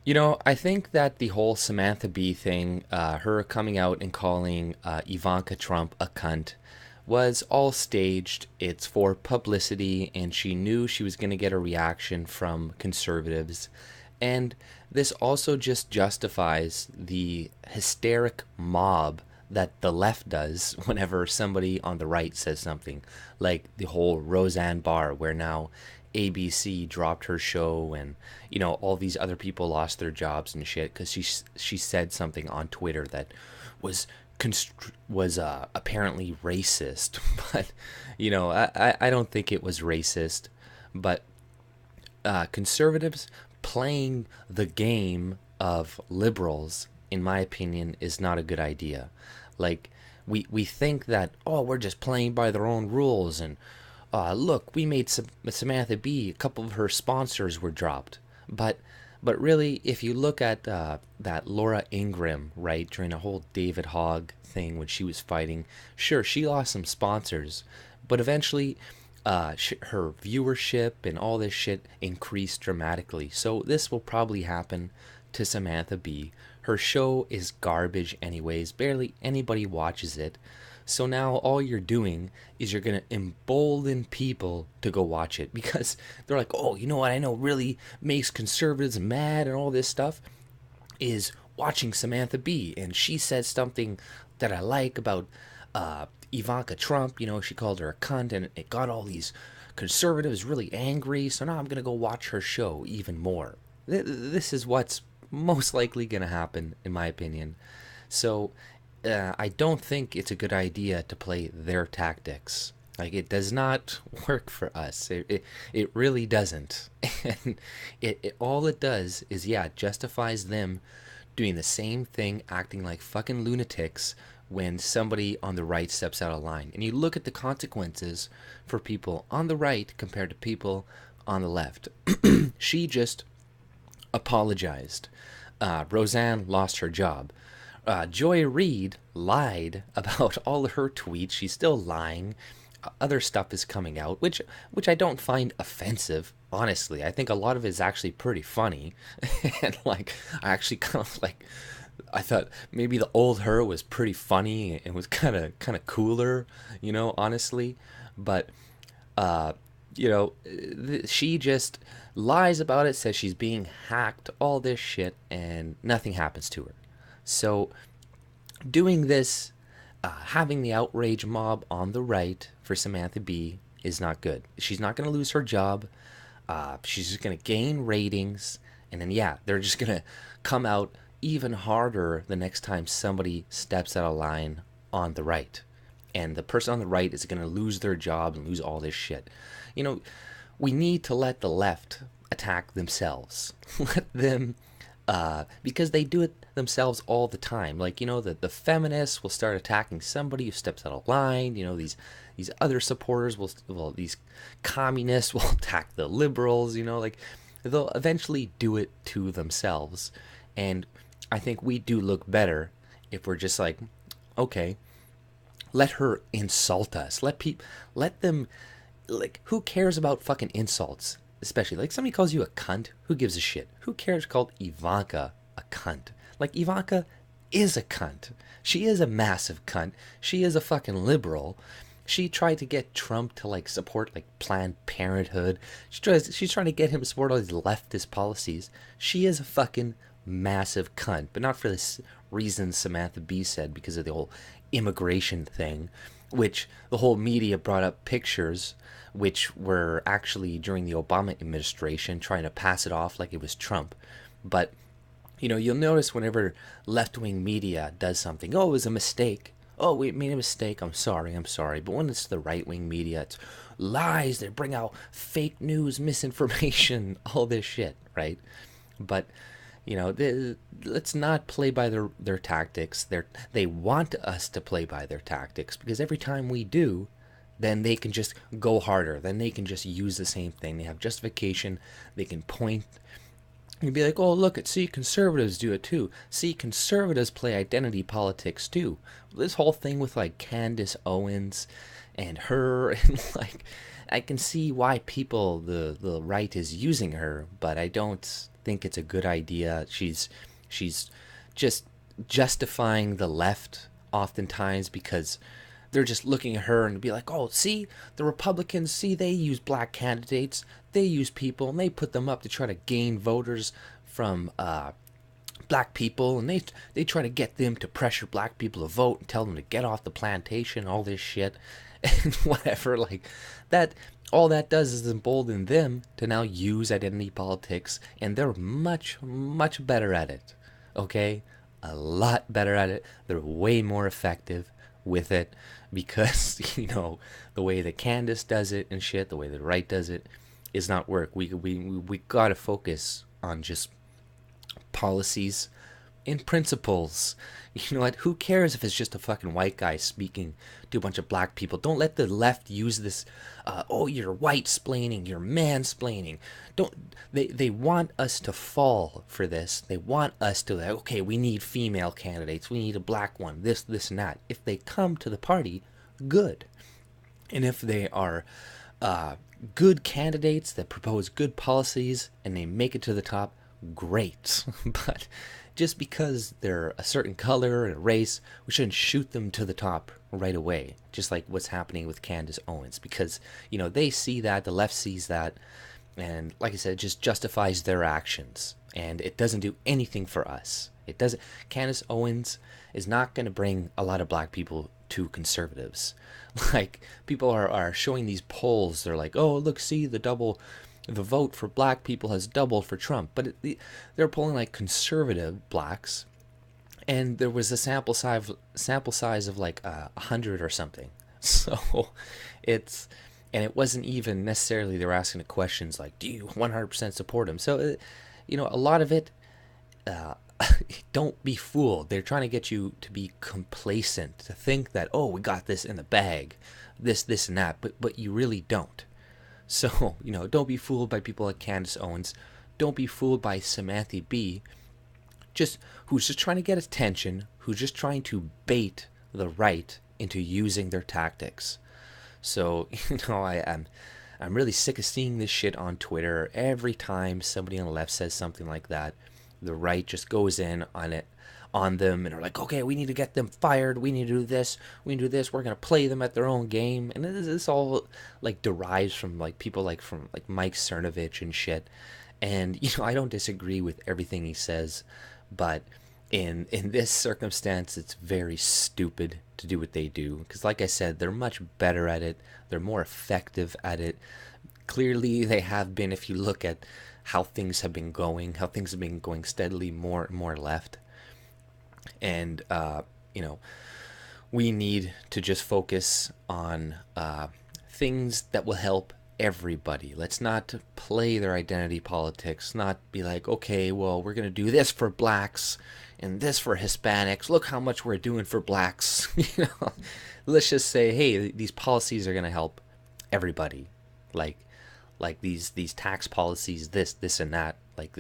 I think that the whole Samantha Bee thing, her coming out and calling Ivanka Trump a cunt, was all staged. It's for publicity, and she knew she was going to get a reaction from conservatives. And this also just justifies the hysteric mob that the left does whenever somebody on the right says something, like the whole Roseanne Barr, where now ABC dropped her show, and all these other people lost their jobs and shit because she said something on Twitter that was apparently racist. But I don't think it was racist. But conservatives playing the game of liberals, in my opinion, is not a good idea. Like, we think that, oh, we're just playing by their own rules, and look, we made Samantha Bee, a couple of her sponsors were dropped. But really, if you look at that Laura Ingraham, right, during the whole David Hogg thing when she was fighting, sure, she lost some sponsors, but eventually her viewership and all this shit increased dramatically. So this will probably happen to Samantha Bee. Her show is garbage anyways. Barely anybody watches it. So now all you're doing is you're going to embolden people to go watch it because they're like, "Oh, you know what I know really makes conservatives mad and all this stuff is watching Samantha Bee, and she said something that I like about Ivanka Trump. She called her a cunt, and it got all these conservatives really angry. So now I'm gonna go watch her show even more. This is what's most likely gonna happen, in my opinion. So I don't think it's a good idea to play their tactics. Like, it does not work for us. It really doesn't. And all it does is, yeah, it justifies them doing the same thing, acting like fucking lunatics when somebody on the right steps out of line. And you look at the consequences for people on the right compared to people on the left. She just apologized. Roseanne lost her job. Joy Reid lied about all of her tweets. She's still lying. Other stuff is coming out, which I don't find offensive. Honestly, I think a lot of it is actually pretty funny, and like I actually kind of like. I thought maybe the old her was pretty funny and was kind of cooler, honestly. But uh, she just lies about it, says she's being hacked, all this shit, and nothing happens to her. So doing this, having the outrage mob on the right for Samantha Bee is not good. She's not going to lose her job. She's just going to gain ratings. And then, yeah, they're just going to come out even harder the next time somebody steps out of line on the right. And the person on the right is going to lose their job and lose all this shit. You know, we need to let the left attack themselves. Let them because they do it themselves all the time. Like, the feminists will start attacking somebody who steps out of line. These other supporters these communists will attack the liberals. Like, they'll eventually do it to themselves. And I think we do look better if we're just like, okay, let her insult us. Let them, like, who cares about fucking insults? Especially, like, somebody calls you a cunt, who gives a shit? Who cares called Ivanka a cunt? Like, Ivanka is a cunt. She is a massive cunt. She is a fucking liberal. She tried to get Trump to, like, support, like, Planned Parenthood. She's trying to get him to support all these leftist policies. She is a fucking massive cunt, but not for this reason Samantha Bee said, because of the whole immigration thing, which the whole media brought up pictures which were actually during the Obama administration, trying to pass it off like it was Trump. But you'll notice whenever left-wing media does something, oh, it was a mistake. Oh, we made a mistake. I'm sorry. But when it's the right-wing media, it's lies. They bring out fake news, misinformation, all this shit, right? But let's not play by their tactics. They want us to play by their tactics, because every time we do, then they can just go harder. Then they can just use the same thing. They have justification. They can point and be like, oh, look, see, conservatives do it too. See, conservatives play identity politics too. This whole thing with, like, Candace Owens and her, and, like, I can see why people, the right is using her, but I don't think it's a good idea. She's just justifying the left oftentimes because they're just looking at her and be like, oh, see, the Republicans, see, they use black candidates, they use people, and they put them up to try to gain voters from black people, and they try to get them to pressure black people to vote and tell them to get off the plantation, all this shit, and whatever. Like that, all that does is embolden them to now use identity politics, and they're much, much better at it. Okay, a lot better at it. They're way more effective with it because the way that Candace does it and shit, the way the right does it, is not work. We gotta focus on just policies and principles. You know what? Who cares if it's just a fucking white guy speaking to a bunch of black people? Don't let the left use this. Oh, you're white splaining, you're mansplaining. Don't they want us to fall for this? They want us to, like, okay, we need female candidates, we need a black one, this and that. If they come to the party, good. And if they are good candidates that propose good policies and they make it to the top, great. But just because they're a certain color and a race, we shouldn't shoot them to the top right away. Just like what's happening with Candace Owens, because they see that, the left sees that, and like I said, it just justifies their actions, and it doesn't do anything for us. It doesn't. Candace Owens is not going to bring a lot of black people to conservatives. Like, people are showing these polls. They're like, oh, look, see, the vote for black people has doubled for Trump. But they're polling like conservative blacks, and there was a sample size of like 100 or something. So it wasn't even necessarily they were asking the questions like, do you 100% support him? So a lot of it, don't be fooled. They're trying to get you to be complacent, to think that, oh, we got this in the bag, this and that, but you really don't. So, don't be fooled by people like Candace Owens. Don't be fooled by Samantha Bee, who's just trying to get attention, who's just trying to bait the right into using their tactics. So, I'm really sick of seeing this shit on Twitter. Every time somebody on the left says something like that, the right just goes in on them and are like, okay, we need to get them fired, we need to do this, we're going to play them at their own game. And this all like derives from like people from Mike Cernovich and shit. And I don't disagree with everything he says, but in this circumstance, it's very stupid to do what they do, because like I said, they're much better at it, they're more effective at it. Clearly they have been, if you look at how things have been going steadily more and more left. And we need to just focus on things that will help everybody. Let's not play their identity politics, not be like, okay, well, we're going to do this for blacks and this for Hispanics. Look how much we're doing for blacks. Let's just say, hey, these policies are going to help everybody. Like these tax policies, this and that. Like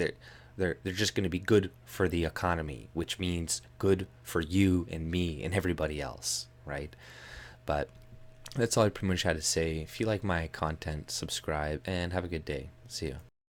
they're just going to be good for the economy, which means good for you and me and everybody else, right? But that's all I pretty much had to say. If you like my content, subscribe and have a good day. See you.